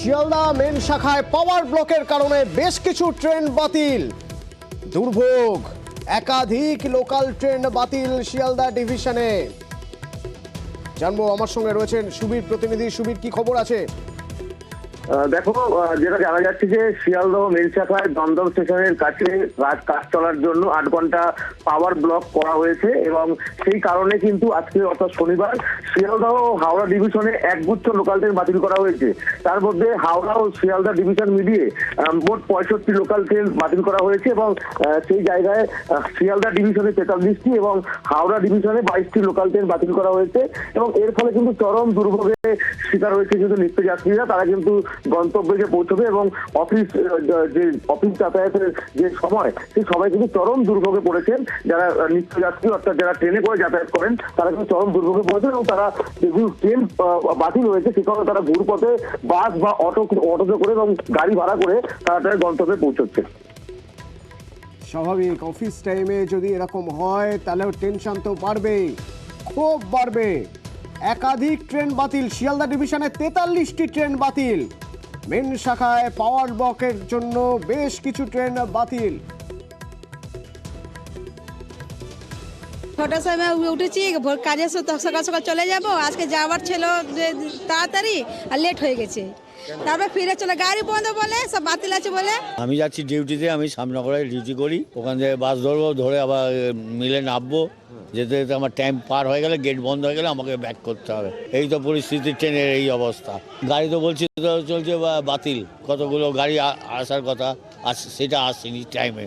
Sealdah main শাখায় পাওয়ার ব্লকের কারণে বেশ কিছু ট্রেন বাতিল। দুর্ভোগ, একাধিক লোকাল ট্রেন বাতিল শিয়ালদা ডিভিশনে। জানবো, আমার সঙ্গে রয়েছেন সুবীর প্রতিনিধি। সুবীর, কি খবর আছে? দেখো, যেটা জানা যাচ্ছে যে শিয়ালদহ মেন শাখায় দমদম স্টেশনের কাছে কাজ চলার জন্য 8 ঘন্টা পাওয়ার ব্লক করা হয়েছে এবং সেই কারণে কিন্তু আজকে অর্থাৎ শনিবার শিয়ালদহ হাওড়া ডিভিশনে একগুচ্ছ লোকাল ট্রেন বাতিল করা হয়েছে। তার মধ্যে হাওড়া ও শিয়ালদা ডিভিশন মিলিয়ে মোট 65 লোকাল ট্রেন বাতিল করা হয়েছে এবং সেই জায়গায় শিয়ালদা ডিভিশনে 43টি এবং হাওড়া ডিভিশনে 22টি লোকাল ট্রেন বাতিল করা হয়েছে এবং এর ফলে কিন্তু চরম দুর্ভোগে শিকার হয়েছে কিন্তু নিত্যযাত্রীরা। তারা কিন্তু গন্তব্যে যে পৌঁছবে এবং অফিস যাতায়াতের যে সময়, সেই সময় কিন্তু চরম দুর্ভোগে পড়েছেন যারা নিত্যযাত্রী, অর্থাৎ যারা ট্রেনে করে যাতায়াত করেন, তারা কিন্তু চরম দুর্ভোগে পড়েছেন এবং তারা যেগুলো ট্রেন বাতিল হয়েছে সে কারণে তারা ঘুরপথে বাস বা অটোতে করে এবং গাড়ি ভাড়া করে তারা তাদের গন্তব্যে পৌঁছচ্ছে। স্বাভাবিক, অফিস টাইমে যদি এরকম হয় তাহলেও টেনশন তো বাড়বেই, খুব বাড়বে। একাধিক ট্রেন বাতিল, শিয়ালদা ডিভিশনে 43টি ট্রেন বাতিল। মেন শাখায় পাওয়ার ব্লকের জন্য বেশ কিছু ট্রেন বাতিল। ছটার সময় উঠেছি, কাজে সকাল সকাল চলে যাব। আজকে যাওয়ার ছিল যে তাড়াতাড়ি, আর লেট হয়ে গেছে। তারপর ফিরে চলে, গাড়ি বন্ধ বলে, সব বাতিল আছে বলে। আমি যাচ্ছি ডিউটিতে, আমি সামনগরে ডিউটি করি। ওখান থেকে বাস ধরবো, ধরে আবার মিলে নামবো। যেতে যেতে আমার টাইম পার হয়ে গেলে, গেট বন্ধ হয়ে গেলে আমাকে ব্যাক করতে হবে। এই তো পরিস্থিতি, ট্রেনের এই অবস্থা। গাড়ি তো বলছি চলছে বাতিল, কতগুলো গাড়ি আসার কথা, সেটা আসেনি টাইমে।